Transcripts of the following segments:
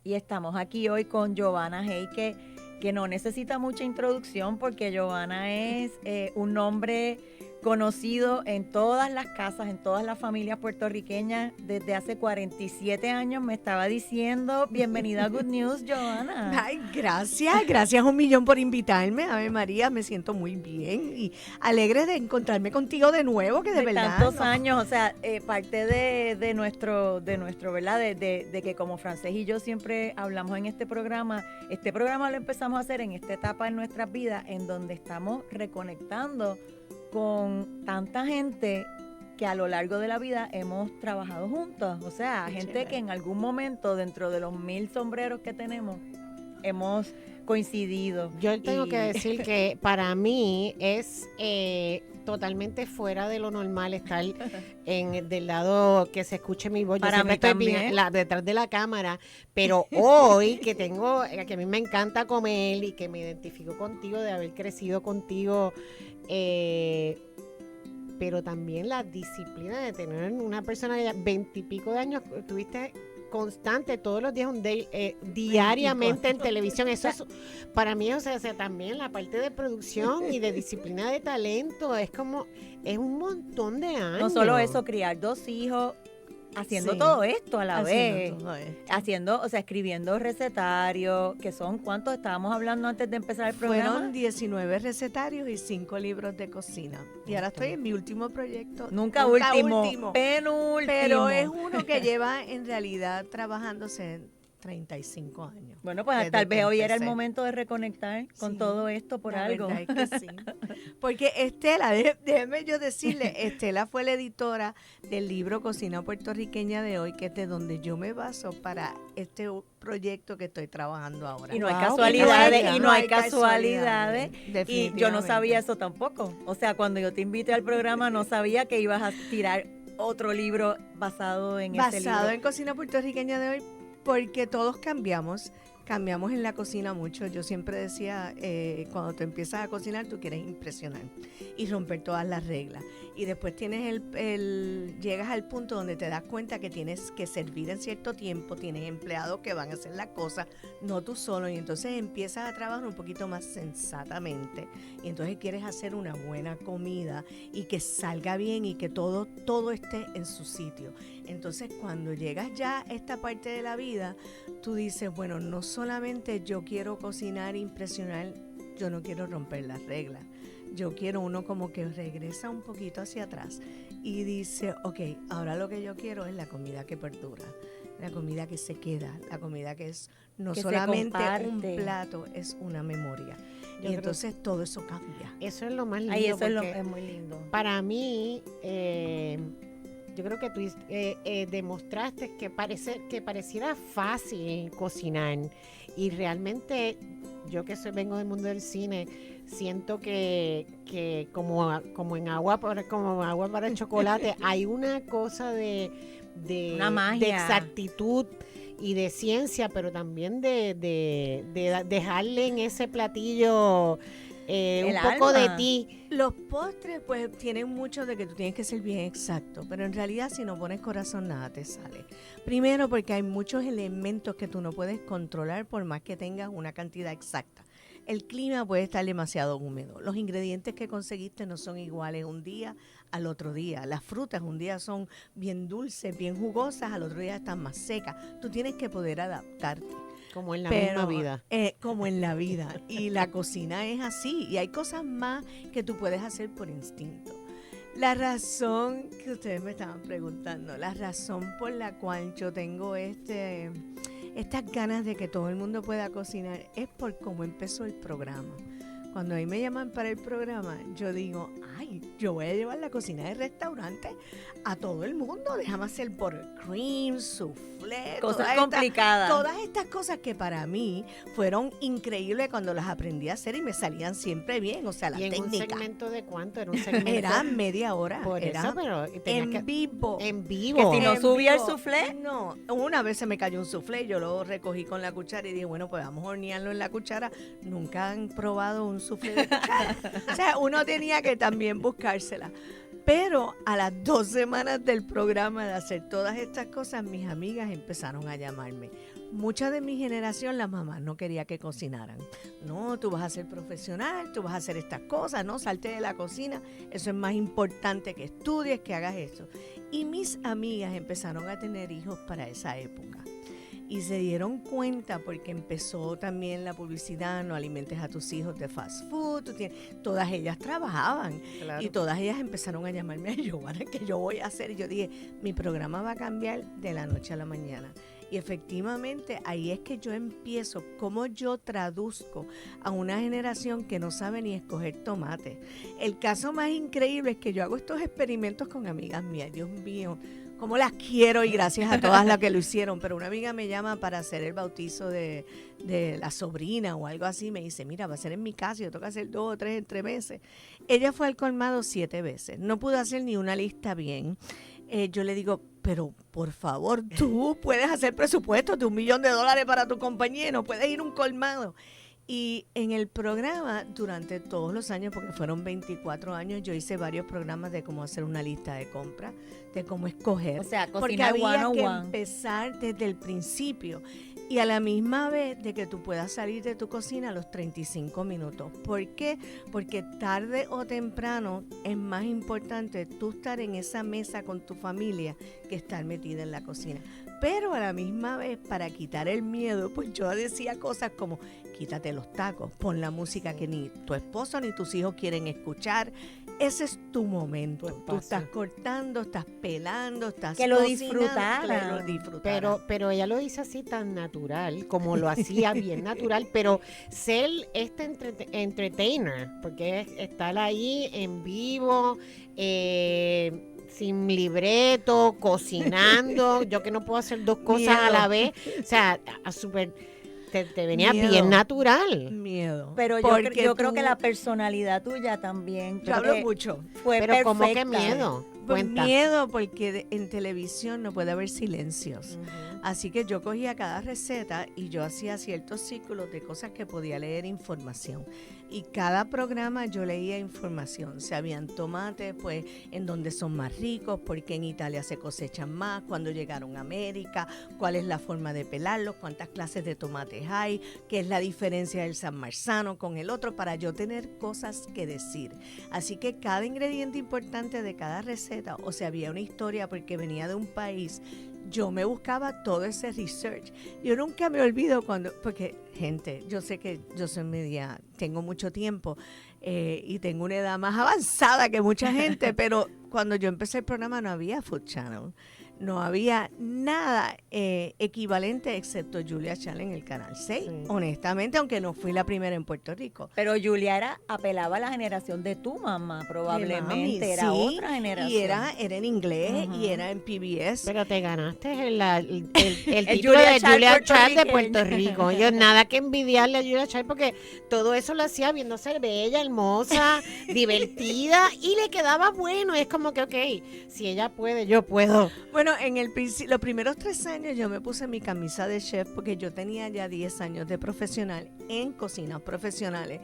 Y estamos aquí hoy con Giovanna Hey, que no necesita mucha introducción porque Giovanna es un nombre conocido en todas las casas, en todas las familias puertorriqueñas desde hace 47 años. Me estaba diciendo, bienvenida a Good News, Giovanna. Ay, gracias un millón por invitarme. Ave María, me siento muy bien y alegre de encontrarme contigo de nuevo, que de verdad. Tantos años, o sea, parte de nuestro, ¿verdad? De que como Francés y yo siempre hablamos en este programa lo empezamos a hacer en esta etapa en nuestras vidas en donde estamos reconectando con tanta gente que a lo largo de la vida hemos trabajado juntos, o sea, gente que en algún momento dentro de los 1000 sombreros que tenemos hemos coincidido. Yo tengo que decir que para mí es totalmente fuera de lo normal estar del lado que se escuche mi voz. Yo Para mí también. Detrás de la cámara, pero hoy que a mí me encanta comer y que me identifico contigo, de haber crecido contigo, pero también la disciplina de tener una persona de 20 y pico de años, tuviste constante todos los días diariamente en televisión. Eso es, para mí, o sea, también la parte de producción y de disciplina de talento es un montón de años. No solo eso, criar 2 hijos, haciendo todo esto a la vez, o sea, escribiendo recetarios, que son, ¿cuántos estábamos hablando antes de empezar el programa? Fueron 19 recetarios y 5 libros de cocina. Y ahora estoy en mi último proyecto. Nunca último, penúltimo. Pero es uno que lleva en realidad trabajándose 35 años. Bueno, pues tal vez hoy era el momento de reconectar con todo esto por algo. La verdad es que sí. Porque Estela, déjeme yo decirle, Estela fue la editora del libro Cocina Puertorriqueña de hoy, que es de donde yo me baso para este proyecto que estoy trabajando ahora. Y no hay casualidades, y yo no sabía eso tampoco. O sea, cuando yo te invité al programa no sabía que ibas a tirar otro libro basado en ese libro. Basado en Cocina Puertorriqueña de hoy, porque todos cambiamos en la cocina mucho. Yo siempre decía, cuando tú empiezas a cocinar, tú quieres impresionar y romper todas las reglas. Y después llegas al punto donde te das cuenta que tienes que servir en cierto tiempo, tienes empleados que van a hacer las cosas, no tú solo, y entonces empiezas a trabajar un poquito más sensatamente. Y entonces quieres hacer una buena comida y que salga bien y que todo esté en su sitio. Entonces, cuando llegas ya a esta parte de la vida, tú dices, bueno, no solamente yo quiero cocinar e impresionar, yo no quiero romper las reglas. Yo quiero uno como que regresa un poquito hacia atrás y dice, ok, ahora lo que yo quiero es la comida que perdura, la comida que se queda, la comida que es no que solamente un plato, es una memoria. Y entonces todo eso cambia. Eso es lo más lindo. Ay, eso es muy lindo. Para mí, yo creo que tú demostraste que pareciera fácil cocinar, y realmente yo que vengo del mundo del cine, siento que como agua para el chocolate hay una cosa de una magia, de exactitud y de ciencia, pero también de dejarle en ese platillo un poco alma de ti. Los postres pues tienen mucho de que tú tienes que ser bien exacto, pero en realidad si no pones corazón nada te sale. Primero porque hay muchos elementos que tú no puedes controlar por más que tengas una cantidad exacta. El clima puede estar demasiado húmedo. Los ingredientes que conseguiste no son iguales un día al otro día. Las frutas un día son bien dulces, bien jugosas, al otro día están más secas. Tú tienes que poder adaptarte. Como en la misma vida. Como en la vida. Y la cocina es así. Y hay cosas más que tú puedes hacer por instinto. La razón que ustedes me estaban preguntando, la razón por la cual yo tengo estas ganas de que todo el mundo pueda cocinar es por cómo empezó el programa. Cuando a mí me llaman para el programa, yo digo, ay, yo voy a llevar la cocina del restaurante a todo el mundo. Déjame hacer buttercream, soufflé, cosas complicadas. Todas estas cosas que para mí fueron increíbles cuando las aprendí a hacer y me salían siempre bien. O sea, las técnicas. ¿Y un segmento de cuánto? Era un segmento. Era media hora. Por era eso, pero vivo. En vivo. Que si no subía el soufflé. No, una vez se me cayó un soufflé, yo lo recogí con la cuchara y dije, bueno, pues vamos a hornearlo en la cuchara. Nunca han probado un soufflé de cuchara. O sea, uno tenía que también buscársela. Pero a las 2 semanas del programa de hacer todas estas cosas, mis amigas empezaron a llamarme. mucha de mi generación, las mamás no quería que cocinaran. No, tú vas a ser profesional, tú vas a hacer estas cosas, no, salte de la cocina, eso es más importante que estudies, que hagas eso. Y mis amigas empezaron a tener hijos para esa época. Y se dieron cuenta porque empezó también la publicidad, no alimentes a tus hijos de fast food, todas ellas trabajaban. Claro. Y todas ellas empezaron a llamarme a Giovanna, ¿qué yo voy a hacer? Y yo dije, mi programa va a cambiar de la noche a la mañana. Y efectivamente ahí es que yo empiezo, cómo yo traduzco a una generación que no sabe ni escoger tomate. El caso más increíble es que yo hago estos experimentos con amigas mías, Dios mío, cómo las quiero y gracias a todas las que lo hicieron, pero una amiga me llama para hacer el bautizo de la sobrina o algo así, me dice, mira, va a ser en mi casa, yo tengo que hacer 2 o 3 en 3 meses. Ella fue al colmado 7 veces, no pudo hacer ni una lista bien. Yo le digo, pero por favor, tú puedes hacer presupuestos de $1 millón para tu compañía y no puedes ir a un colmado. Y en el programa, durante todos los años, porque fueron 24 años, yo hice varios programas de cómo hacer una lista de compras, de cómo escoger. O sea, porque cocinar había que 101. empezar desde el principio. Y a la misma vez de que tú puedas salir de tu cocina a los 35 minutos. ¿Por qué? Porque tarde o temprano es más importante tú estar en esa mesa con tu familia que estar metida en la cocina. Pero a la misma vez, para quitar el miedo, pues yo decía cosas como, quítate los tacos, pon la música que ni tu esposo ni tus hijos quieren escuchar. Ese es tu momento. Tú estás cortando, estás pelando, estás que lo cocinando, disfrutara. que lo disfrutara. Pero ella lo dice así tan natural, como lo hacía bien natural, pero ser entertainer, porque es estar ahí en vivo, sin libreto, cocinando, yo que no puedo hacer 2 cosas a la vez, o sea, te venía Miedo. bien natural. Miedo. Pero yo creo que la personalidad tuya también. Yo hablo mucho. Fue Pero como que perfecta. miedo. Pues Cuenta. miedo porque en televisión no puede haber silencios. Ujú. Así que yo cogía cada receta y yo hacía ciertos círculos de cosas que podía leer información. Y cada programa yo leía información. Si habían tomates, pues en dónde son más ricos, porque en Italia se cosechan más, cuando llegaron a América, cuál es la forma de pelarlos, cuántas clases de tomates hay, qué es la diferencia del San Marzano con el otro, para yo tener cosas que decir. Así que cada ingrediente importante de cada receta, o sea, había una historia porque venía de un país, yo me buscaba todo ese research. Yo nunca me olvido porque gente, yo sé que yo soy media, tengo mucho tiempo y tengo una edad más avanzada que mucha gente, pero cuando yo empecé el programa no había Food Channel. No había nada equivalente excepto Julia Channel en el Canal 6, Sí. honestamente, aunque no fui la primera en Puerto Rico. Pero Julia apelaba a la generación de tu mamá, probablemente. Mami, era sí, otra generación. Y era en inglés Ujú. y era en PBS. Pero te ganaste el El título Julia de Child Julia Child de puertorriqueño. Puerto Rico. Yo nada que envidiarle a Julia Child porque todo eso lo hacía viéndose bella, hermosa, divertida y le quedaba bueno. Es como que, ok, si ella puede, yo puedo. Bueno, en los primeros 3 años yo me puse mi camisa de chef porque yo tenía ya 10 años de profesional en cocinas profesionales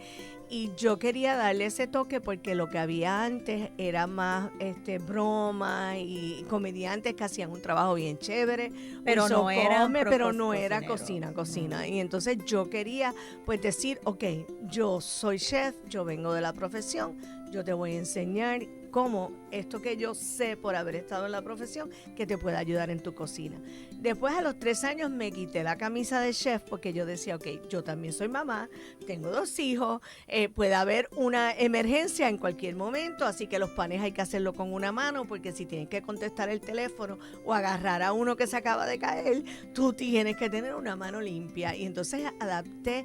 y yo quería darle ese toque porque lo que había antes era más broma y comediantes que hacían un trabajo bien chévere, Pero un no eran pero no era cocineros. cocina. Y entonces yo quería pues decir, ok, yo soy chef, yo vengo de la profesión, yo te voy a enseñar cómo esto que yo sé por haber estado en la profesión, que te puede ayudar en tu cocina. Después a los 3 años me quité la camisa de chef porque yo decía, ok, yo también soy mamá, tengo 2 hijos, puede haber una emergencia en cualquier momento, así que los panes hay que hacerlo con una mano porque si tienes que contestar el teléfono o agarrar a uno que se acaba de caer, tú tienes que tener una mano limpia. Y entonces adapté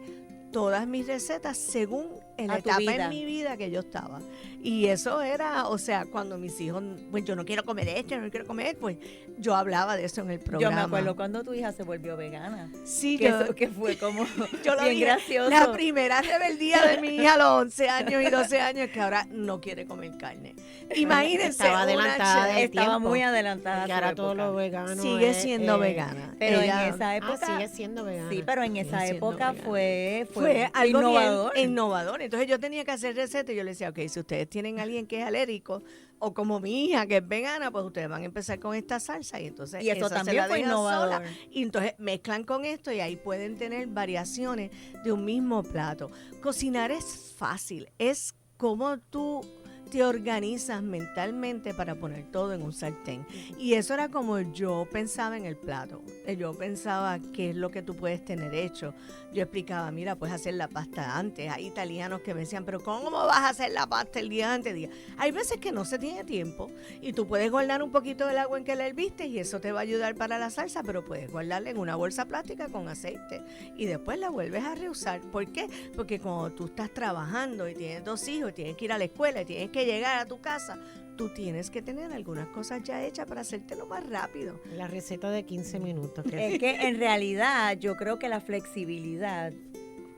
todas mis recetas según la A tu etapa vida. en mi vida que yo estaba. Y eso era, o sea, cuando mis hijos, pues yo no quiero comer esto, yo no quiero comer, pues yo hablaba de eso en el programa. Yo me acuerdo cuando tu hija se volvió vegana. Sí, Que, eso, que fue como yo lo bien dije, gracioso. la primera rebeldía de mi hija a los 11 años y 12 años que ahora no quiere comer carne. Imagínense, Estaba una adelantada chef. del Estaba tiempo. muy adelantada. a Que su ahora todo época. lo vegano Sigue siendo vegana. Pero Ella- en esa época. sigue siendo vegana. Sí, pero en Sigue esa siendo época vegana. fue fue algo innovador. bien innovador. entonces yo tenía que hacer recetas y yo le decía, ok, si ustedes tienen a alguien que es alérgico o como mi hija que es vegana, pues ustedes van a empezar con esta salsa y entonces Y eso esa también se la fue dejan innovador. sola. Y entonces mezclan con esto y ahí pueden tener variaciones de un mismo plato. Cocinar es fácil, es como tú te organizas mentalmente para poner todo en un sartén. Y eso era como yo pensaba en el plato. Yo pensaba qué es lo que tú puedes tener hecho. Yo explicaba, mira, puedes hacer la pasta antes. Hay italianos que me decían, pero ¿cómo vas a hacer la pasta el día antes? Hay veces que no se tiene tiempo y tú puedes guardar un poquito del agua en que la herviste y eso te va a ayudar para la salsa, pero puedes guardarla en una bolsa plástica con aceite y después la vuelves a reusar. ¿Por qué? Porque cuando tú estás trabajando y tienes 2 hijos, tienes que ir a la escuela y tienes que llegar a tu casa, tú tienes que tener algunas cosas ya hechas para hacértelo más rápido. La receta de 15 minutos. Es que en realidad yo creo que la flexibilidad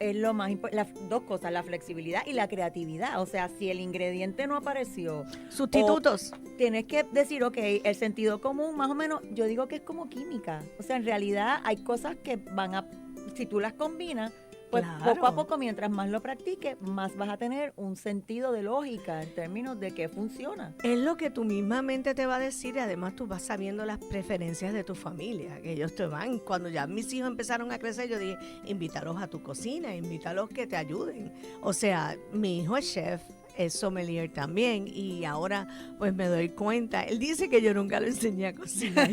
es lo más importante. Las dos cosas, la flexibilidad y la creatividad. O sea, si el ingrediente no apareció, Sustitutos. tienes que decir, ok, el sentido común, más o menos, yo digo que es como química. O sea, en realidad hay cosas que van a, si tú las combinas, pues Claro. poco a poco, mientras más lo practiques, más vas a tener un sentido de lógica en términos de que funciona. Es lo que tu misma mente te va a decir y además tú vas sabiendo las preferencias de tu familia, que ellos te van. Cuando ya mis hijos empezaron a crecer, yo dije, invítalos a tu cocina, invítalos que te ayuden. O sea, mi hijo es chef, es sommelier también y ahora pues me doy cuenta, él dice que yo nunca lo enseñé a cocinar.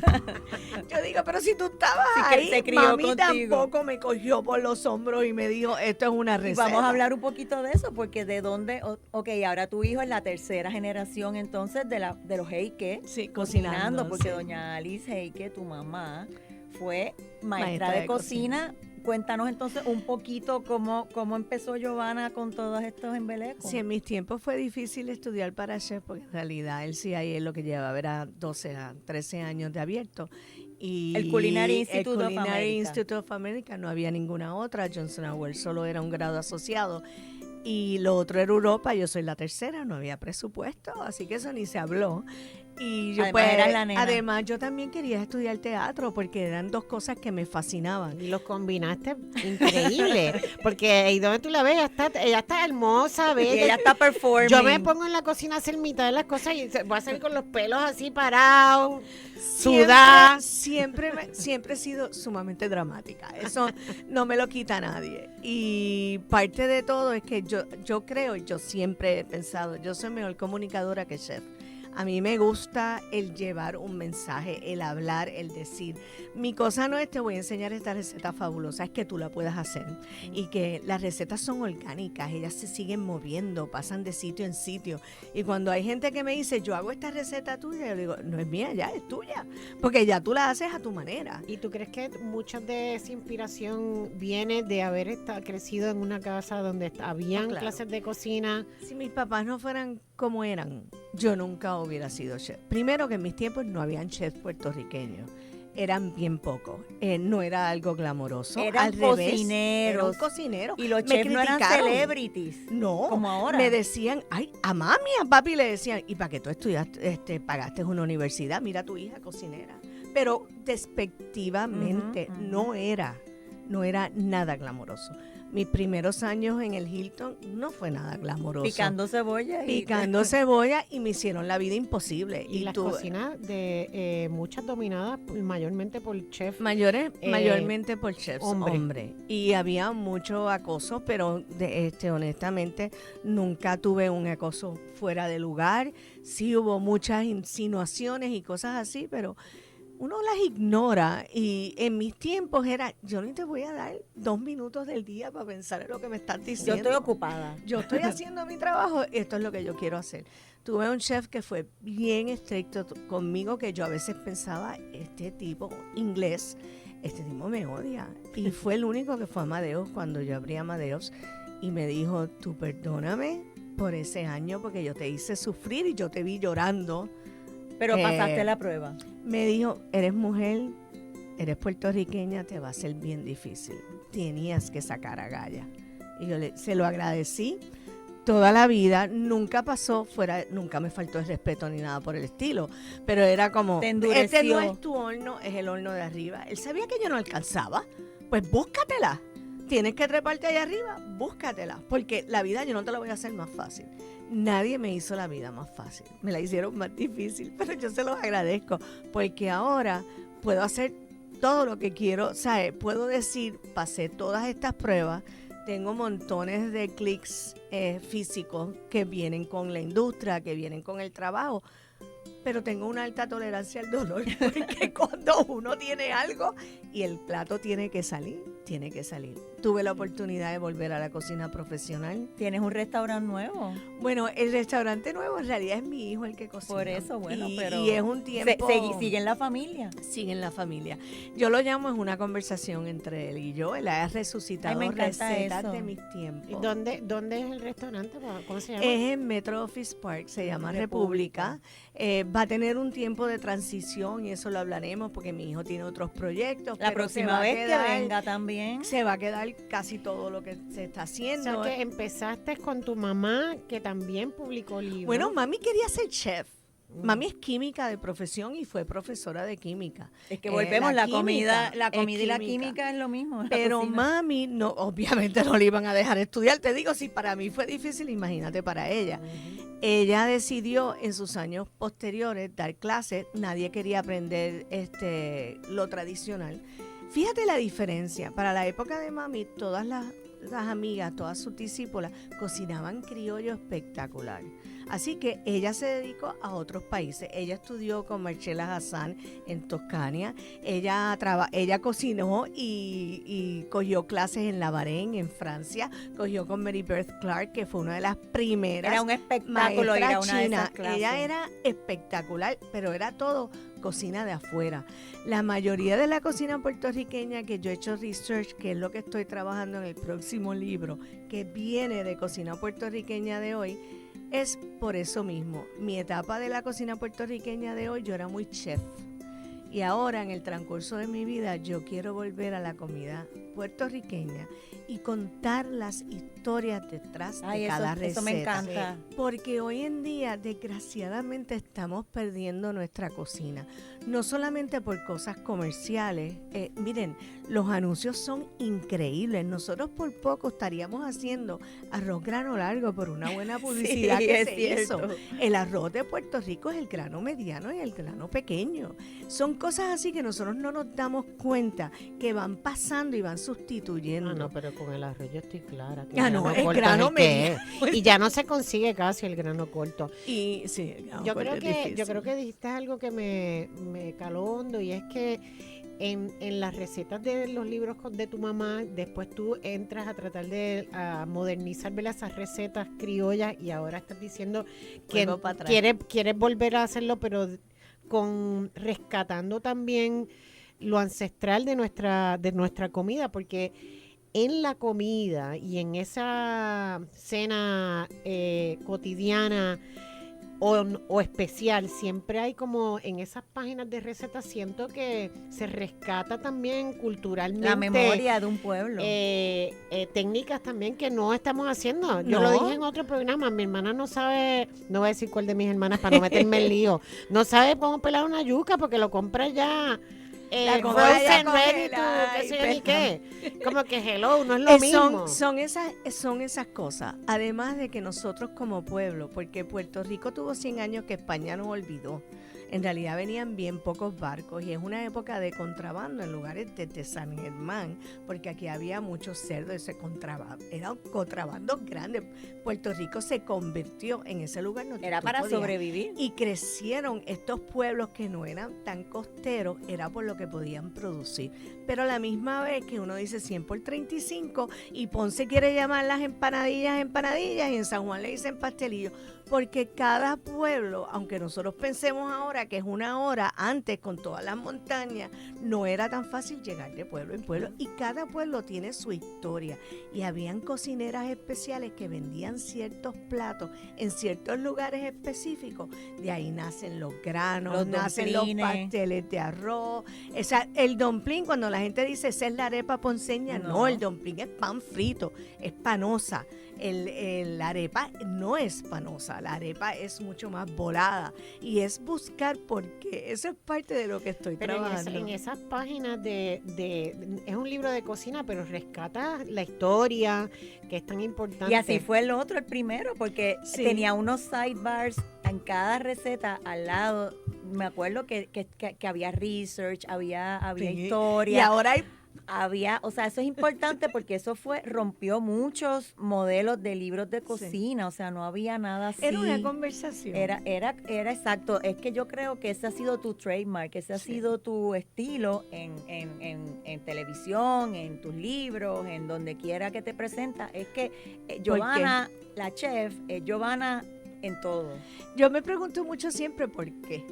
Yo digo, pero si tú estabas Sí, que él ahí, se crió mami contigo. tampoco me cogió por los hombros y me dijo, esto es una Y receta. vamos a hablar un poquito de eso, porque de dónde, ok, ahora tu hijo es la tercera generación entonces de los Heike, Sí, cocinando, porque sí. doña Alice Heike, tu mamá, fue maestra Maestra de de cocina. Cuéntanos entonces un poquito cómo empezó Giovanna con todos estos embelecos. Sí, en mis tiempos fue difícil estudiar para chef porque en realidad el CIA es lo que llevaba era 12 a 13 años de abierto. Y El Culinary Institute of Culinary America. Institute of America, no había ninguna otra. Johnson & Wales solo era un grado asociado. Y lo otro era Europa, yo soy la tercera, no había presupuesto, así que eso ni se habló. Y yo Además, eras la nena. además yo también quería estudiar teatro porque eran dos cosas que me fascinaban. Y los combinaste increíble. Porque ahí donde tú la ves, ella está hermosa, Y bella. ella está performing. Yo me pongo en la cocina a hacer mitad de las cosas y voy a salir con los pelos así parados, sudada. Siempre he sido sumamente dramática. Eso no me lo quita nadie. Y parte de todo es que yo creo, y yo siempre he pensado, yo soy mejor comunicadora que chef. A mí me gusta el llevar un mensaje, el hablar, el decir. Mi cosa no es te voy a enseñar esta receta fabulosa, es que tú la puedas hacer. Y que las recetas son orgánicas, ellas se siguen moviendo, pasan de sitio en sitio. Y cuando hay gente que me dice, yo hago esta receta tuya, yo digo, no es mía, ya es tuya. Porque ya tú la haces a tu manera. ¿Y tú crees que mucha de esa inspiración viene de haber crecido en una casa donde habían Claro. clases de cocina? Si mis papás no fueran como eran, yo nunca hubiera sido chef. Primero que en mis tiempos no habían chefs puertorriqueños. Eran bien pocos. No era algo glamoroso. Eran Al revés, cocineros. eran cocineros. Y los Me chefs no eran criticaron. celebrities. No, como ahora. me decían, ay, a mami, a papi le decían, ¿y para qué tú estudiaste, pagaste una universidad? Mira a tu hija cocinera. Pero despectivamente Ujú, no era nada glamoroso. Mis primeros años en el Hilton no fue nada glamoroso. Picando cebolla. Picando cebolla y me hicieron la vida imposible. Y las cocinas de muchas dominadas mayormente por chef. Mayormente por chefs, hombre. hombre. Y había mucho acoso, pero honestamente nunca tuve un acoso fuera de lugar. Sí hubo muchas insinuaciones y cosas así, pero uno las ignora. Y en mis tiempos era, yo ni te voy a dar 2 minutos del día para pensar en lo que me estás diciendo. Yo estoy ocupada. Yo estoy haciendo mi trabajo, esto es lo que yo quiero hacer. Tuve un chef que fue bien estricto conmigo, que yo a veces pensaba, este tipo inglés, este tipo me odia. Y fue el único que fue a Amadeus cuando yo abrí Amadeus y me dijo, tú perdóname por ese año porque yo te hice sufrir y yo te vi llorando. Pero pasaste la prueba. Me dijo, eres mujer, eres puertorriqueña, te va a ser bien difícil. Tenías que sacar agallas. Y yo se lo agradecí toda la vida. Nunca pasó nunca me faltó el respeto ni nada por el estilo. Pero era como, Te endureció. este no es tu horno, es el horno de arriba. Él sabía que yo no alcanzaba. Pues búscatela. tienes que treparte allá arriba, búscatela, porque la vida yo no te la voy a hacer más fácil. Nadie me hizo la vida más fácil, me la hicieron más difícil, pero yo se los agradezco, porque ahora puedo hacer todo lo que quiero, ¿sabes? Puedo decir, pasé todas estas pruebas, tengo montones de clics físicos que vienen con la industria, que vienen con el trabajo, pero tengo una alta tolerancia al dolor, porque cuando uno tiene algo y el plato tiene que salir, tiene que salir. Tuve la oportunidad de volver a la cocina profesional. ¿Tienes un restaurante nuevo? Bueno, el restaurante nuevo en realidad es mi hijo el que cocina. Por eso, bueno, pero... Y es un tiempo... Sigue en la familia. Sigue en la familia. Yo lo llamo, es una conversación entre él y yo. Él ha resucitado recetas eso de mis tiempos. ¿Y dónde es el restaurante? ¿Cómo se llama? Es en Metro Office Park, se llama República. Va a tener un tiempo de transición y eso lo hablaremos porque mi hijo tiene otros proyectos. La próxima vez que venga también. Se va a quedar casi todo lo que se está haciendo. O sea, que empezaste con tu mamá, que también publicó libros. Bueno, mami quería ser chef. Mami es química de profesión y fue profesora de química. Es que volvemos, la comida y la química. química es lo mismo. Pero mami, no, obviamente no le iban a dejar estudiar. Te digo, si para mí fue difícil, imagínate para ella. Ella decidió en sus años posteriores dar clases. Nadie quería aprender lo tradicional. Fíjate la diferencia. Para la época de mami, todas las amigas, todas sus discípulas cocinaban criollo espectacular. Así que ella se dedicó a otros países. Ella estudió con Marcela Hassan en Toscana. Ella cocinó y cogió clases en La Varenne, en Francia. Cogió con Mary Beth Clark, que fue una de las primeras. Era un espectáculo ir a una de esas clases. Ella era espectacular, pero era todo cocina de afuera. La mayoría de la cocina puertorriqueña que yo he hecho research, que es lo que estoy trabajando en el próximo libro, que viene de cocina puertorriqueña de hoy, es por eso mismo. Mi etapa de la cocina puertorriqueña de hoy, yo era muy chef. Y ahora, en el transcurso de mi vida, yo quiero volver a la comida puertorriqueña y contar las historias detrás de cada receta. Eso me encanta. Porque hoy en día, desgraciadamente, estamos perdiendo nuestra cocina. No solamente por cosas comerciales. Miren, los anuncios son increíbles. Nosotros por poco estaríamos haciendo arroz grano largo por una buena publicidad que se hizo. El arroz de Puerto Rico es el grano mediano y el grano pequeño. Son cosas así que nosotros no nos damos cuenta que van pasando y van sustituyendo. No, pero con el arroz yo estoy clara. Que el grano mediano. Y ya no se consigue casi el grano corto. Y sí, el grano yo corto creo que dijiste algo que me caló hondo, y es que en las recetas de los libros de tu mamá, después tú entras a tratar de modernizar, ¿verdad?, esas recetas criollas, y ahora estás diciendo que quieres volver a hacerlo, pero rescatando también lo ancestral de nuestra comida, porque en la comida y en esa cena cotidiana o especial, siempre hay como en esas páginas de recetas, siento que se rescata también culturalmente la memoria de un pueblo, técnicas también que no estamos haciendo. Yo lo dije en otro programa, mi hermana no sabe, no voy a decir cuál de mis hermanas para no meterme en lío, no sabe cómo pelar una yuca porque lo compra ya frozen, ready to, qué sé yo ni qué. Como que hello, no es lo mismo. Son esas cosas. Además de que nosotros como pueblo, porque Puerto Rico tuvo 100 años que España nos olvidó. En realidad venían bien pocos barcos y es una época de contrabando en lugares desde San Germán, porque aquí había mucho cerdo y se contrabando. Era un contrabando grande. Puerto Rico se convirtió en ese lugar. Era para sobrevivir. Y crecieron estos pueblos que no eran tan costeros, era por lo que podían producir. Pero a la misma vez que uno dice 100 por 35 y Ponce quiere llamar las empanadillas y en San Juan le dicen pastelillo. Porque cada pueblo, aunque nosotros pensemos ahora que es una hora, antes con todas las montañas, no era tan fácil llegar de pueblo en pueblo. Y cada pueblo tiene su historia. Y habían cocineras especiales que vendían ciertos platos en ciertos lugares específicos. De ahí nacen los granos, nacen los pasteles de arroz. El dumpling, cuando la gente dice esa es la arepa ponceña, no, el dumpling es pan frito, es panosa. La arepa no es panosa. arepa. La arepa es mucho más volada y es buscar por qué. Eso es parte de lo que estoy Pero trabajando. en esas páginas es un libro de cocina, pero rescata la historia, que es tan importante. Y así fue el otro, el primero, porque Sí. tenía unos sidebars en cada receta al lado. Me acuerdo que había research, había Sí. historia. Y ahora hay O sea, eso es importante porque eso rompió muchos modelos de libros de cocina, o sea, no había nada así. era una conversación. Era exacto. Es que yo creo que ese ha sido tu trademark, ese ha Sí. sido tu estilo en televisión, en tus libros, en donde quiera que te presenta. Es que Giovanna, la chef, es Giovanna en todo. Yo me pregunto mucho siempre por qué.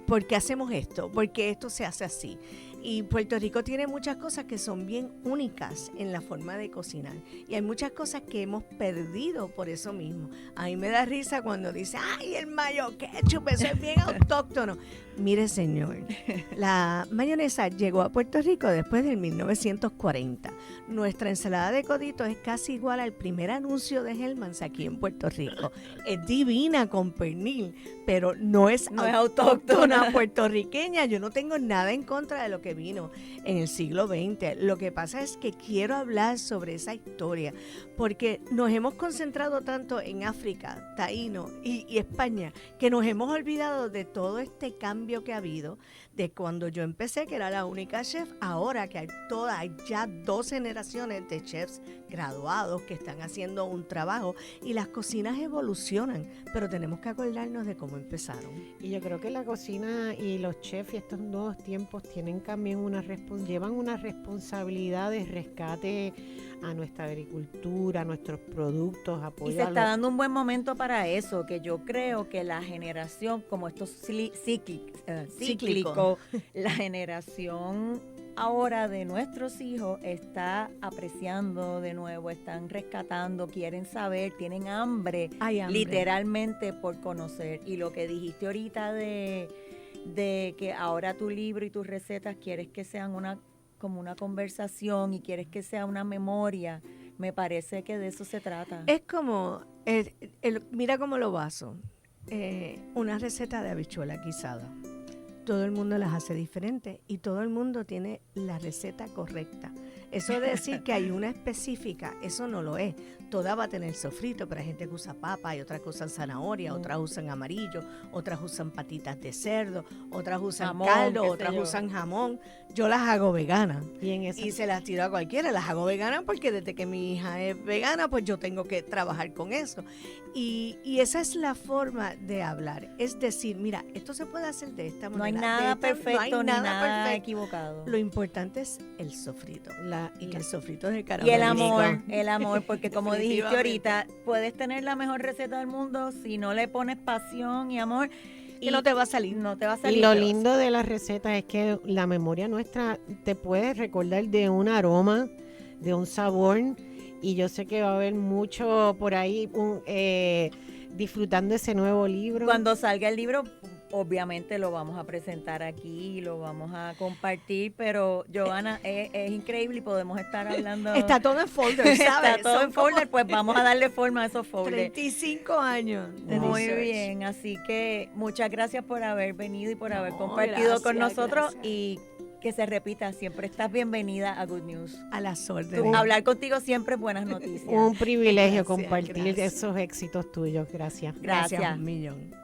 ¿Por qué hacemos esto? ¿Por qué esto se hace así? Y Puerto Rico tiene muchas cosas que son bien únicas en la forma de cocinar. Y hay muchas cosas que hemos perdido por eso mismo. A mí me da risa cuando dice, ¡ay, el mayo ketchup! Eso es bien autóctono. Mire, señor, la mayonesa llegó a Puerto Rico después del 1940. Nuestra ensalada de codito es casi igual al primer anuncio de Hellmann's aquí en Puerto Rico. Es divina con pernil, pero no es autóctona puertorriqueña. Yo no tengo nada en contra de lo que vino en el siglo XX. Lo que pasa es que quiero hablar sobre esa historia, porque nos hemos concentrado tanto en África, Taíno y España, que nos hemos olvidado de todo este cambio que ha habido, de cuando yo empecé, que era la única chef, ahora que hay ya 2 generaciones de chefs graduados que están haciendo un trabajo y las cocinas evolucionan, pero tenemos que acordarnos de cómo empezaron. Y yo creo que la cocina y los chefs y estos nuevos tiempos tienen también llevan una responsabilidad de rescate a nuestra agricultura, a nuestros productos, Y se está dando un buen momento para eso, que yo creo que la generación, como esto es cíclico, la generación ahora de nuestros hijos está apreciando de nuevo, están rescatando, quieren saber, tienen hambre, literalmente por conocer. Y lo que dijiste ahorita de que ahora tu libro y tus recetas quieres que sean como una conversación y quieres que sea una memoria, me parece que de eso se trata. Es como, mira cómo lo baso, una receta de habichuela guisada. Todo el mundo las hace diferentes y todo el mundo tiene la receta correcta. Eso de decir que hay una específica, eso no lo es. Toda va a tener sofrito, pero hay gente que usa papa, y otras que usan zanahoria, otras usan amarillo, otras usan patitas de cerdo, otras usan jamón, caldo, otras usan jamón. Yo las hago veganas y se las tiro a cualquiera. Las hago veganas porque desde que mi hija es vegana, pues yo tengo que trabajar con eso. Y esa es la forma de hablar. Es decir, mira, esto se puede hacer de esta manera. No hay nada perfecto ni nada equivocado. Lo importante es el sofrito. Y el sofrito de Y caramelo. el amor, porque como dijiste ahorita, puedes tener la mejor receta del mundo si no le pones pasión y amor. Y no te va a salir. No te va a salir. Y lo lindo de las recetas es que la memoria nuestra te puede recordar de un aroma, de un sabor. Y yo sé que va a haber mucho por ahí disfrutando ese nuevo libro. Cuando salga el libro, obviamente lo vamos a presentar aquí, lo vamos a compartir, pero Giovanna, es increíble y podemos estar hablando. Está todo en folder, ¿sabes? Está todo en folder, pues vamos a darle forma a esos folders. 35 años de Muy research. bien, así que muchas gracias por haber venido y por haber compartido con nosotros y que se repita, siempre estás bienvenida a Good News. A las órdenes. Hablar contigo siempre es buenas noticias. Un privilegio Gracias, compartir gracias. esos éxitos tuyos. Gracias. Gracias. Gracias un millón.